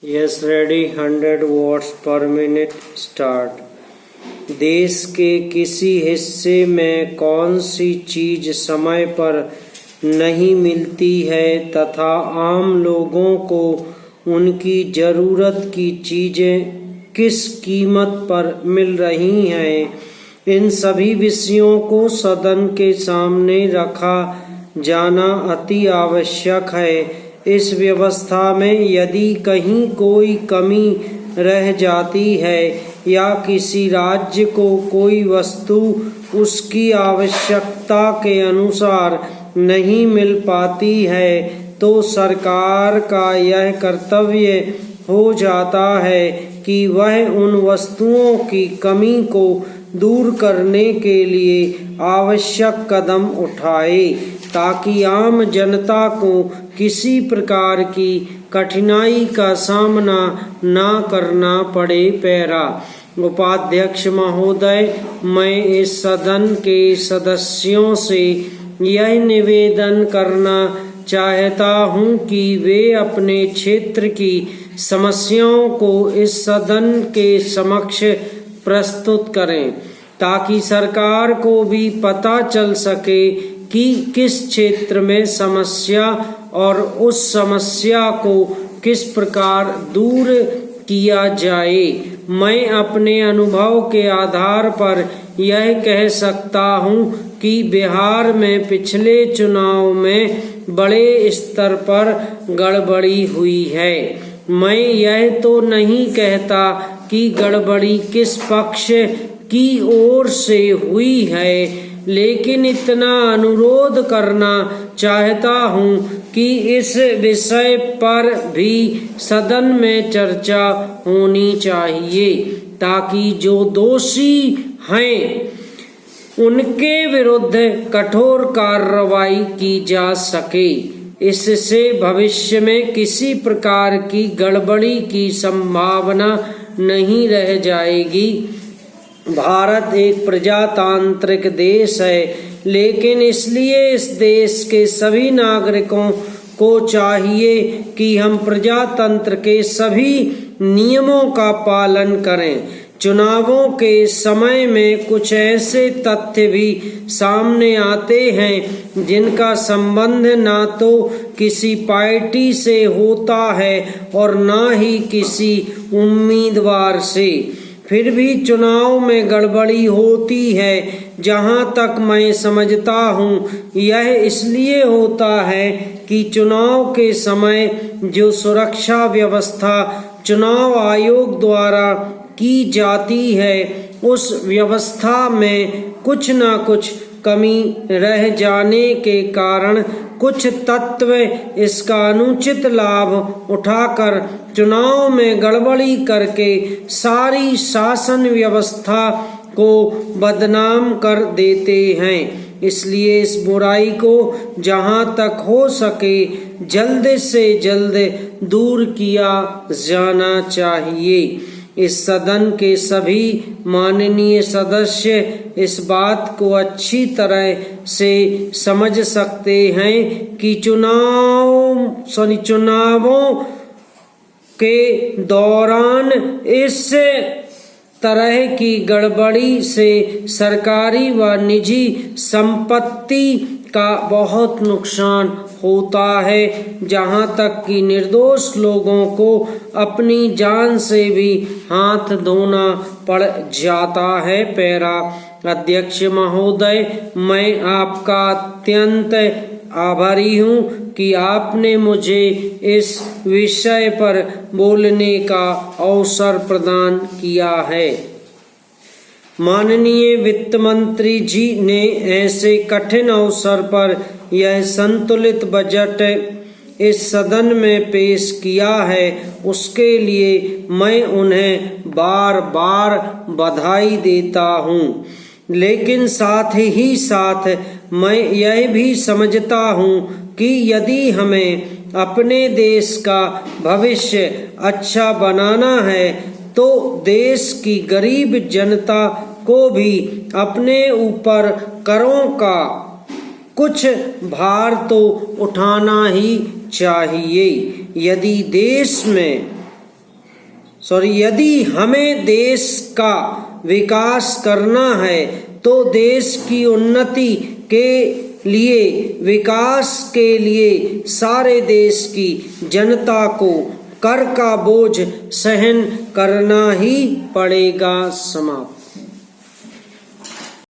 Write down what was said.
Yes ready 100 watts per minute start. देश के किसी हिस्से में कौन सी चीज समय पर नहीं मिलती है तथा आम लोगों को उनकी जरूरत की चीजें किस कीमत पर मिल रही हैं, इन सभी विषयों को सदन के सामने रखा जाना अति आवश्यक है। इस व्यवस्था में यदि कहीं कोई कमी रह जाती है या किसी राज्य को कोई वस्तु उसकी आवश्यकता के अनुसार नहीं मिल पाती है तो सरकार का यह कर्तव्य हो जाता है कि वह उन वस्तुओं की कमी को दूर करने के लिए आवश्यक कदम उठाए ताकि आम जनता को किसी प्रकार की कठिनाई का सामना न करना पड़े। पैरा उपाध्यक्ष महोदय, मैं इस सदन के सदस्यों से यह निवेदन करना चाहता हूं कि वे अपने क्षेत्र की समस्याओं को इस सदन के समक्ष प्रस्तुत करें ताकि सरकार को भी पता चल सके कि किस क्षेत्र में समस्या और उस समस्या को किस प्रकार दूर किया जाए। मैं अपने अनुभव के आधार पर यह कह सकता हूं कि बिहार में पिछले चुनाव में बड़े स्तर पर गड़बड़ी हुई है। मैं यह तो नहीं कहता कि गड़बड़ी किस पक्ष की ओर से हुई है, लेकिन इतना अनुरोध करना चाहता हूं कि इस विषय पर भी सदन में चर्चा होनी चाहिए ताकि जो दोषी हैं उनके विरुद्ध कठोर कार्रवाई की जा सके। इससे भविष्य में किसी प्रकार की गड़बड़ी की संभावना नहीं रह जाएगी। भारत एक प्रजातांत्रिक देश है, लेकिन इसलिए इस देश के सभी नागरिकों को चाहिए कि हम प्रजातंत्र के सभी नियमों का पालन करें। चुनावों के समय में कुछ ऐसे तथ्य भी सामने आते हैं जिनका संबंध ना तो किसी पार्टी से होता है और ना ही किसी उम्मीदवार से, फिर भी चुनाव में गड़बड़ी होती है। जहां तक मैं समझता हूं, यह इसलिए होता है कि चुनाव के समय जो सुरक्षा व्यवस्था चुनाव आयोग द्वारा की जाती है उस व्यवस्था में कुछ न कुछ कमी रह जाने के कारण कुछ तत्व इसका अनुचित लाभ उठाकर चुनाव में गड़बड़ी करके सारी शासन व्यवस्था को बदनाम कर देते हैं। इसलिए इस बुराई को जहां तक हो सके जल्द से जल्द दूर किया जाना चाहिए। इस सदन के सभी माननीय सदस्य इस बात को अच्छी तरह से समझ सकते हैं कि चुनावों के दौरान इस तरह की गड़बड़ी से सरकारी व निजी संपत्ति का बहुत नुकसान होता है, जहां तक कि निर्दोष लोगों को अपनी जान से भी हाथ धोना पड़ जाता है। पैरा अध्यक्ष महोदय, मैं आपका अत्यंत आभारी हूं कि आपने मुझे इस विषय पर बोलने का अवसर प्रदान किया है। माननीय वित्त मंत्री जी ने ऐसे कठिन अवसर पर यह संतुलित बजट इस सदन में पेश किया है, उसके लिए मैं उन्हें बार बार बधाई देता हूँ। लेकिन साथ ही साथ मैं यह भी समझता हूँ कि यदि हमें अपने देश का भविष्य अच्छा बनाना है तो देश की गरीब जनता को भी अपने ऊपर करों का कुछ भार तो उठाना ही चाहिए। यदि देश में यदि हमें देश का विकास करना है तो देश की उन्नति के लिए, विकास के लिए सारे देश की जनता को कर का बोझ सहन करना ही पड़ेगा। समाप्त।